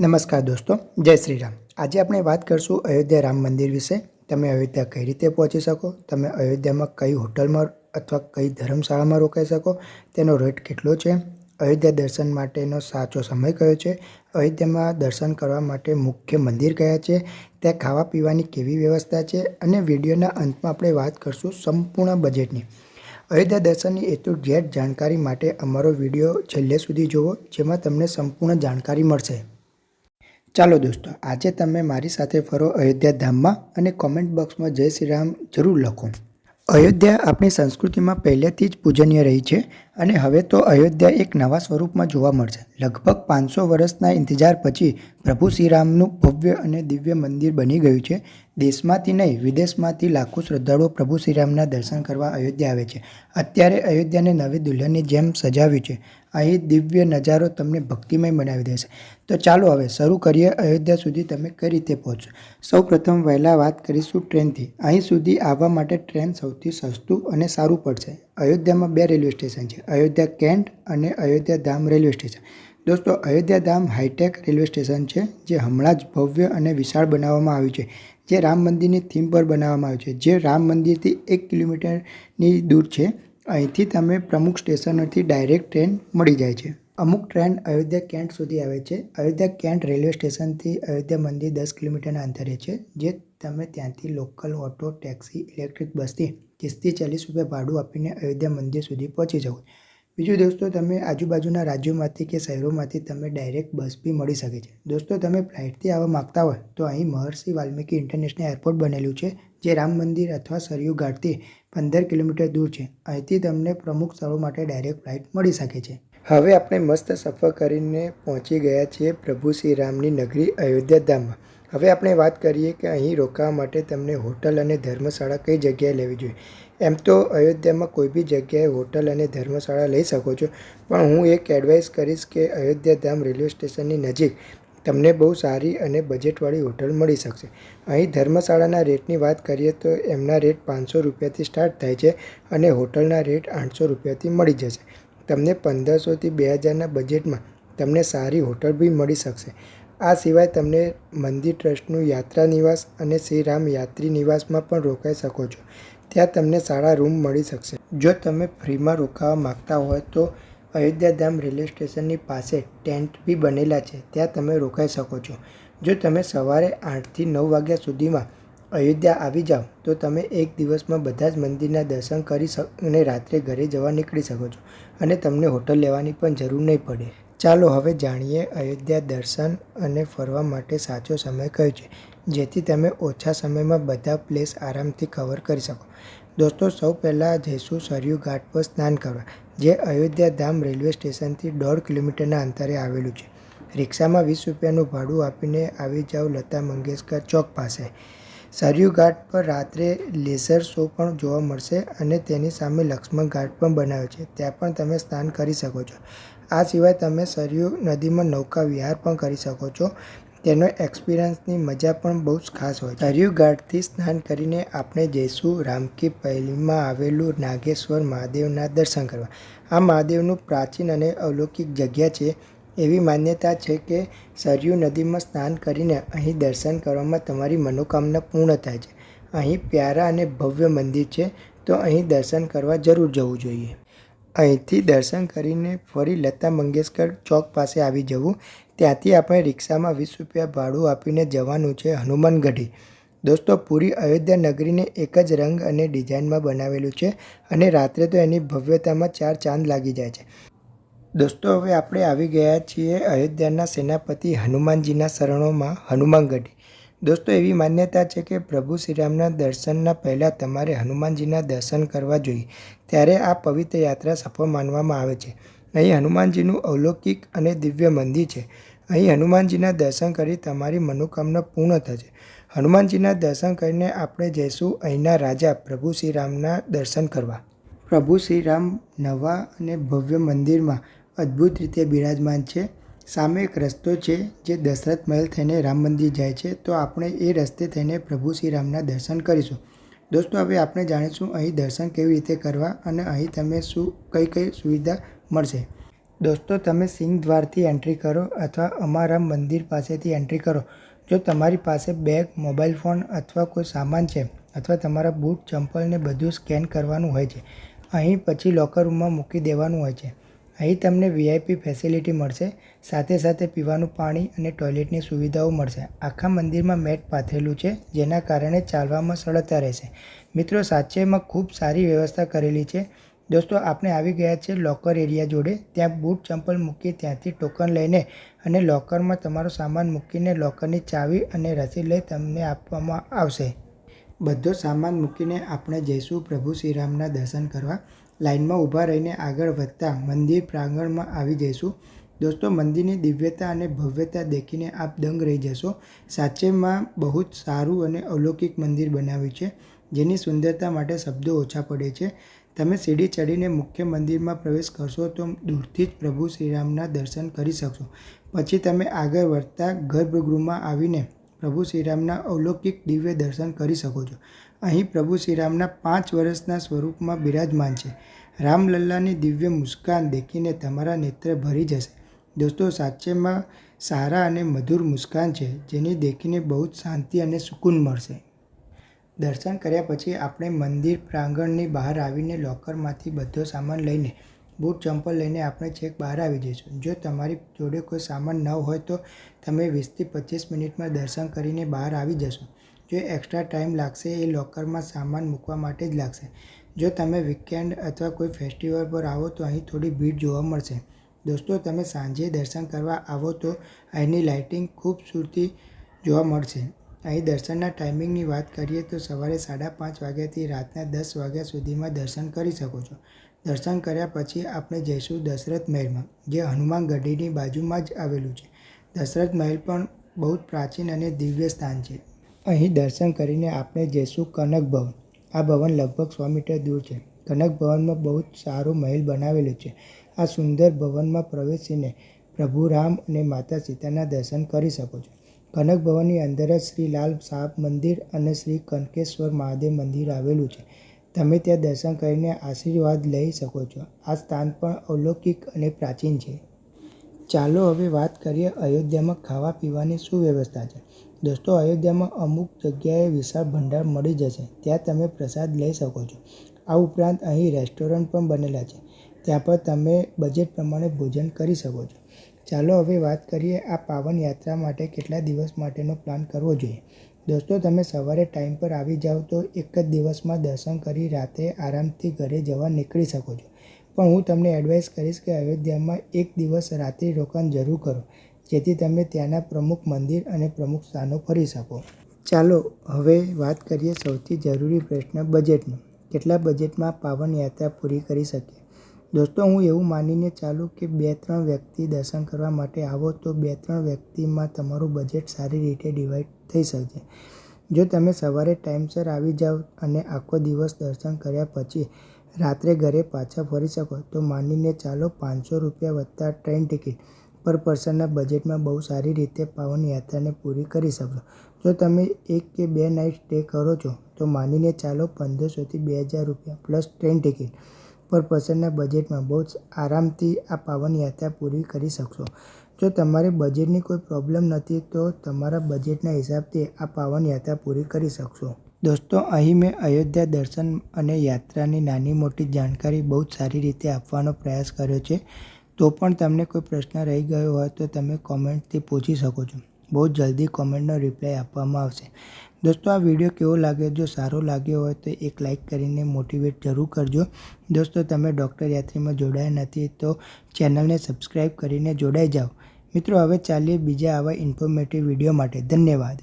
નમસ્કાર દોસ્તો, જય શ્રી રામ। આજે આપણે વાત કરશું અયોધ્યા રામ મંદિર વિશે। તમે અયોધ્યા કઈ રીતે પહોંચી શકો, તમે અયોધ્યામાં કઈ હોટલમાં અથવા કઈ ધર્મશાળામાં રોકાઈ શકો, તેનો રેટ કેટલો છે, અયોધ્યા દર્શન માટેનો સાચો સમય કયો છે, અયોધ્યામાં દર્શન કરવા માટે મુખ્ય મંદિર કયા છે, ત્યાં ખાવા પીવાની કેવી વ્યવસ્થા છે અને વિડીયોના અંતમાં આપણે વાત કરશું સંપૂર્ણ બજેટની। અયોધ્યા દર્શનની એ ટુ ઝેડ જાણકારી માટે અમારો વિડીયો છેલ્લે સુધી જુઓ, જેમાં તમને સંપૂર્ણ જાણકારી મળશે। ચાલો દોસ્તો, આજે તમે મારી સાથે ફરો અયોધ્યા ધામમાં અને કોમેન્ટ બોક્સમાં જય શ્રી રામ જરૂર લખો। અયોધ્યા આપણી સંસ્કૃતિમાં પહેલેથી જ પૂજનીય રહી છે અને હવે તો અયોધ્યા એક નવા સ્વરૂપમાં જોવા મળશે। લગભગ 500 વર્ષના ઇંતજાર પછી પ્રભુ શ્રીરામનું ભવ્ય અને દિવ્ય મંદિર બની ગયું છે। દેશમાંથી નહીં, વિદેશમાંથી લાખો શ્રદ્ધાળુઓ પ્રભુ શ્રીરામના દર્શન કરવા અયોધ્યા આવે છે। અત્યારે અયોધ્યાને નવી દુલ્હનની જેમ સજાવ્યું છે। અહીં દિવ્ય નજારો તમને ભક્તિમય બનાવી દેશે। તો ચાલો હવે શરૂ કરીએ। અયોધ્યા સુધી તમે કઈ રીતે પહોંચશો? સૌ પ્રથમ વહેલા વાત કરીશું ટ્રેનથી। અહીં સુધી આવવા માટે ટ્રેન સૌથી સસ્તું અને સારું પડશે। અયોધ્યામાં 2 રેલવે સ્ટેશન છે, અયોધ્યા કેન્ટ અને અયોધ્યા ધામ રેલવે સ્ટેશન। દોસ્તો, અયોધ્યા ધામ હાઈટેક રેલવે સ્ટેશન છે, જે હમણાં જ ભવ્ય અને વિશાળ બનાવવામાં આવ્યું છે, જે રામ મંદિરની થીમ પર બનાવવામાં આવ્યું છે, જે રામ મંદિરથી 1 કિલોમીટરની દૂર છે। અહીંથી તમે પ્રમુખ સ્ટેશનોથી ડાયરેક્ટ ટ્રેન મળી જાય છે। અમુક ટ્રેન અયોધ્યા કેન્ટ સુધી આવે છે। અયોધ્યા કેન્ટ રેલવે સ્ટેશનથી અયોધ્યા મંદિર 10 કિલોમીટરના અંતરે છે, જે તમે ત્યાંથી લોકલ ઓટો, ટેક્સી, ઇલેક્ટ્રિક બસથી 30 થી 40 રૂપિયા ભાડું આપીને અયોધ્યા મંદિર સુધી પહોંચી શકો। બીજું દોસ્તો, તમે આજુબાજુના રાજ્યોમાંથી કે શહેરોમાંથી તમે ડાયરેક્ટ બસ બી મળી શકે છે। દોસ્તો, તમે ફ્લાઇટથી આવવા માગતા હોય તો અહીં મહર્ષિ વાલ્મીકી ઇન્ટરનેશનલ એરપોર્ટ બનેલું છે, જે રામ મંદિર અથવા સરયુ ઘાટથી 15 કિલોમીટર દૂર છે। અહીંથી તમને પ્રમુખ સ્થળો માટે ડાયરેક્ટ ફ્લાઇટ મળી શકે છે। હવે આપણે મસ્ત સફર કરીને પહોંચી ગયા છીએ પ્રભુ શ્રીરામની નગરી અયોધ્યા ધામમાં। હવે આપણે વાત કરીએ કે અહીં રોકાવા માટે તમને હોટલ અને ધર્મશાળા કઈ જગ્યાએ લેવી જોઈએ। એમ તો અયોધ્યામાં કોઈ બી જગ્યાએ હોટલ અને ધર્મશાળા લઈ શકો છો, પણ હું એક એડવાઇસ કરીશ કે અયોધ્યા ધામ રેલવે સ્ટેશનની નજીક તમને બહુ સારી અને બજેટવાળી હોટલ મળી શકશે। અહીં ધર્મશાળાના રેટની વાત કરીએ તો એમના રેટ 500 રૂપિયાથી સ્ટાર્ટ થાય છે અને હોટલના રેટ 800 રૂપિયાથી મળી જશે। તમને 1500 થી 2000ના બજેટમાં તમને સારી હોટલ બી મળી શકશે। આ સિવાય તમને મંદિર ટ્રસ્ટનું યાત્રા નિવાસ અને શ્રી રામ યાત્રી નિવાસમાં પણ રોકાઈ શકો છો। ત્યાં તમને સારા રૂમ મળી શકશે। જો તમે ફ્રીમાં રોકાવા માગતા હોય તો અયોધ્યા ધામ રેલવે સ્ટેશનની પાસે ટેન્ટ બી બનેલા છે, ત્યાં તમે રોકાઈ શકો છો। જો તમે સવારે 8 થી 9 વાગ્યા સુધીમાં અયોધ્યા આવી જાઓ તો તમે એક દિવસમાં બધા જ મંદિરના દર્શન કરી અને રાત્રે ઘરે જવા નીકળી શકો છો અને તમને હોટલ લેવાની પણ જરૂર નહીં પડે। ચાલો હવે જાણીએ અયોધ્યા દર્શન અને ફરવા માટે સાચો સમય કયો છે, જેથી તમે ઓછા સમયમાં બધા પ્લેસ આરામથી કવર કરી શકો। દોસ્તો, સૌ પહેલાં જઈશું સરયુ ઘાટ પર સ્નાન કરવા, જે અયોધ્યા ધામ રેલવે સ્ટેશનથી 1.5 કિલોમીટરના અંતરે આવેલું છે। રિક્ષામાં 20 રૂપિયાનું ભાડું આપીને આવી જાઓ લતા મંગેશકર ચોક પાસે। સરયુ ઘાટ પર રાત્રે લેઝર શો પણ જોવા મળશે અને તેની સામે લક્ષ્મણ ઘાટ પણ બનાવ્યો છે, ત્યાં પણ તમે સ્નાન કરી શકો છો। આ સિવાય તમે સરયુ નદીમાં નૌકા વિહાર પણ કરી શકો છો। તેનો એક્સપિરિયન્સની મજા પણ બહુ જ ખાસ હોય છે। સરયુ ઘાટથી સ્નાન કરીને આપણે જઈશું રામકી પૈલીમાં આવેલું નાગેશ્વર મહાદેવના દર્શન કરવા। આ મહાદેવનું પ્રાચીન અને અલૌકિક જગ્યા છે। એવી માન્યતા છે કે સરયુ નદીમાં સ્નાન કરીને અહીં દર્શન કરવામાં તમારી મનોકામના પૂર્ણ થાય છે। અહીં પ્યારા અને ભવ્ય મંદિર છે, તો અહીં દર્શન કરવા જરૂર જવું જોઈએ। અહીંથી દર્શન કરીને ફરી લતા મંગેશકર ચોક પાસે આવી જવું। ત્યાંથી આપણે રિક્ષામાં 20 રૂપિયા ભાડું આપીને જવાનું છે હનુમાનગઢી। દોસ્તો, પૂરી અયોધ્યા નગરીને એક જ રંગ અને ડિઝાઇનમાં બનાવેલું છે અને રાત્રે તો એની ભવ્યતામાં 4 ચાંદ લાગી જાય છે। દોસ્તો, હવે આપણે આવી ગયા છીએ અયોધ્યાના સેનાપતિ હનુમાનજીના શરણોમાં હનુમાનગઢી। દોસ્તો, એવી માન્યતા છે કે પ્રભુ શ્રીરામના દર્શનના પહેલાં તમારે હનુમાનજીના દર્શન કરવા જોઈએ, ત્યારે આ પવિત્ર યાત્રા સફળ માનવામાં આવે છે। અહીં હનુમાનજીનું અલૌકિક અને દિવ્ય મંદિર છે। અહીં હનુમાનજીના દર્શન કરી તમારી મનોકામના પૂર્ણ થશે। હનુમાનજીના દર્શન કરીને આપણે જઈશું અહીંના રાજા પ્રભુ શ્રીરામના દર્શન કરવા। પ્રભુ શ્રીરામ નવા અને ભવ્ય મંદિરમાં અદ્ભુત રીતે બિરાજમાન છે। સામે એક રસ્તો છે જે દશરથ મહેલ થઈને રામ મંદિર જાય છે, તો આપણે એ રસ્તે થઈને પ્રભુ શ્રીરામના દર્શન કરીશું। દોસ્તો, હવે આપણે જાણીશું અહીં દર્શન કેવી રીતે કરવા અને અહીં તમે કઈ સુવિધા મળશે। દોસ્તો, તમે સિંહ દ્વારથી એન્ટ્રી કરો અથવા અમારા મંદિર પાસેથી એન્ટ્રી કરો. જો તમારી પાસે બેગ, મોબાઈલ ફોન અથવા કોઈ સામાન છે અથવા તમારા બૂટ, ચંપલને બધું સ્કેન કરવાનું હોય છે. અહીં પછી લોકર રૂમમાં મૂકી દેવાનું હોય છે. અહીં તમને VIP ફેસિલિટી મળશે. સાથે સાથે પીવાનું પાણી અને ટોયલેટની સુવિધાઓ મળશે. આખા મંદિરમાં મેટ પાથરેલું છે, જેના કારણે ચાલવામાં સરળતા રહેશે. મિત્રો, સાચેમાં ખૂબ સારી વ્યવસ્થા કરેલી છે. દોસ્તો, આપણે આવી ગયા છે લોકર એરિયા જોડે. ત્યાં બૂટ, ચંપલ મૂકી ત્યાંથી ટોકન લઈને અને લોકરમાં તમારો સામાન મૂકીને લોકરની ચાવી અને રસીદ લઈ તમને આપવામાં આવશે. બધો સામાન મૂકીને આપણે જઈશું પ્રભુ શ્રીરામના દર્શન કરવા. લાઇનમાં ઊભા રહીને આગળ વધતા મંદિર પ્રાંગણમાં આવી જઈશું. દોસ્તો, મંદિરની દિવ્યતા અને ભવ્યતા દેખીને આપ દંગ રહી જશો. સાચેમાં બહુ જ સારું અને અલૌકિક મંદિર બનાવ્યું છે, જેની સુંદરતા માટે શબ્દો ઓછા પડે છે. તમે સીડી ચડીને મુખ્ય મંદિરમાં પ્રવેશ કરશો તો દૂરથી જ પ્રભુ શ્રીરામના દર્શન કરી શકશો. પછી તમે આગળ વધતા ગર્ભગૃહમાં આવીને પ્રભુ શ્રીરામના અલૌકિક દિવ્ય દર્શન કરી શકો છો. અહીં પ્રભુ શ્રીરામના 5 વર્ષના સ્વરૂપમાં બિરાજમાન છે. રામલલ્લાની દિવ્ય મુસ્કાન દેખીને તમારા નેત્ર ભરી જશે. દોસ્તો, સાચેમાં સારા અને મધુર મુસ્કાન છે, જેની દેખીને બહુ જ શાંતિ અને સુકૂન મળશે. દર્શન કર્યા પછી આપણે મંદિર પ્રાંગણની બહાર આવીને લોકરમાંથી બધો સામાન લઈને બૂટ, ચંપલ લઈને આપણે છેક બહાર આવી જઈશું. જો તમારી જોડે કોઈ સામાન ન હોય તો તમે 20થી 25 મિનિટમાં દર્શન કરીને બહાર આવી જશો. જો એક્સ્ટ્રા ટાઈમ લાગશે એ લોકરમાં સામાન મૂકવા માટે જ લાગશે. જો તમે વીકેન્ડ અથવા કોઈ ફેસ્ટિવલ પર આવો તો અહીં થોડી ભીડ જોવા મળશે. દોસ્તો, તમે સાંજે દર્શન કરવા આવો તો અહીંની લાઇટિંગ ખૂબસૂરતી જોવા મળશે. અહીં દર્શનના ટાઈમિંગની વાત કરીએ તો સવારે 5:30 વાગ્યાથી રાતના 10 વાગ્યા સુધીમાં દર્શન કરી શકો છો. દર્શન કર્યા પછી આપણે જઈશું દશરથ મહેલમાં, જે હનુમાન ગઢીની બાજુમાં જ આવેલું છે. દશરથ મહેલ પણ બહુ જ પ્રાચીન અને દિવ્ય સ્થાન છે. અહીં દર્શન કરીને આપણે જઈશું કનક ભવન. આ ભવન લગભગ 100 મીટર દૂર છે. કનક ભવનમાં બહુ જ સારો મહેલ બનાવેલો છે. આ સુંદર ભવનમાં પ્રવેશીને પ્રભુ રામ અને માતા સીતાના દર્શન કરી શકો છો. કનક ભવનની અંદર જ શ્રી લાલ સાબ મંદિર અને શ્રી કનકેશ્વર મહાદેવ મંદિર આવેલું છે. તમે ત્યાં દર્શન કરીને આશીર્વાદ લઈ શકો છો. આ સ્થાન પણ અલૌકિક અને પ્રાચીન છે. ચાલો હવે વાત કરીએ અયોધ્યામાં ખાવા પીવાની શું વ્યવસ્થા છે. દોસ્તો, અયોધ્યામાં અમુક જગ્યાએ વિશાળ ભંડાર મળી જશે. ત્યાં તમે પ્રસાદ લઈ શકો છો. આ ઉપરાંત અહીં રેસ્ટોરન્ટ પણ બનેલા છે. ત્યાં પણ તમે બજેટ પ્રમાણે ભોજન કરી શકો છો. ચાલો હવે વાત કરીએ આ પાવન યાત્રા માટે કેટલા દિવસ માટેનો પ્લાન કરવો જોઈએ. દોસ્તો, તમે સવારે ટાઈમ પર આવી જાઓ તો એક જ દિવસમાં દર્શન કરી રાતે આરામથી ઘરે જવા નીકળી શકો છો. પણ હું તમને એડવાઇસ કરીશ કે અયોધ્યામાં એક દિવસ રાત્રિ રોકાણ જરૂર કરો, જેથી તમે ત્યાંના પ્રમુખ મંદિર અને પ્રમુખ સ્થાનો ફરી શકો. ચાલો હવે વાત કરીએ સૌથી જરૂરી પ્રશ્ન, બજેટનો. કેટલા બજેટમાં પાવન યાત્રા પૂરી કરી શકીએ. દોસ્તો, હું એવું માનીને ચાલું કે 2-3 વ્યક્તિ દર્શન કરવા માટે આવો તો 2-3 વ્યક્તિમાં તમારું બજેટ સારી રીતે ડિવાઈડ થઈ શકે. જો તમે સવારે ટાઈમસર આવી જાઓ અને આખો દિવસ દર્શન કર્યા પછી રાત્રે ઘરે પાછા ફરી શકો તો માનીને ચાલો 500 રૂપિયા વત્તા ટ્રેન ટિકિટ પર પર્સનના બજેટમાં બહુ સારી રીતે પાવન યાત્રાને પૂરી કરી શકશો. જો તમે 1 કે 2 નાઇટ સ્ટે કરો છો તો માનીને ચાલો 1500થી 2000 રૂપિયા પ્લસ ટ્રેન ટિકિટ પર પર્સનના બજેટમાં બહુ જ આરામથી આ પાવન યાત્રા પૂરી કરી શકશો. જો તમારે બજેટની કોઈ પ્રોબ્લેમ નથી તો તમારા બજેટના હિસાબથી આ પાવન યાત્રા પૂરી કરી શકશો. દોસ્તો, અહીં મેં અયોધ્યા દર્શન અને યાત્રાની નાની મોટી જાણકારી બહુ જ સારી રીતે આપવાનો પ્રયાસ કર્યો છે. તો પણ તમને કોઈ પ્રશ્ન રહી ગયો હોય તો તમે કોમેન્ટથી પૂછી શકો છો. બહુ જલ્દી કોમેન્ટનો રિપ્લાય આપવામાં આવશે. દોસ્તો, આ વિડીયો કેવો લાગ્યો? જો સારો લાગ્યો હોય તો એક લાઇક કરીને મોટિવેટ જરૂર કરજો. દોસ્તો, તમે ડૉક્ટર યાત્રીમાં જોડાયા નથી તો ચેનલને સબસ્ક્રાઈબ કરીને જોડાઈ જાઓ. મિત્રો, હવે ચાલીએ બીજા આવા ઇન્ફોર્મેટિવ વિડીયો માટે. ધન્યવાદ.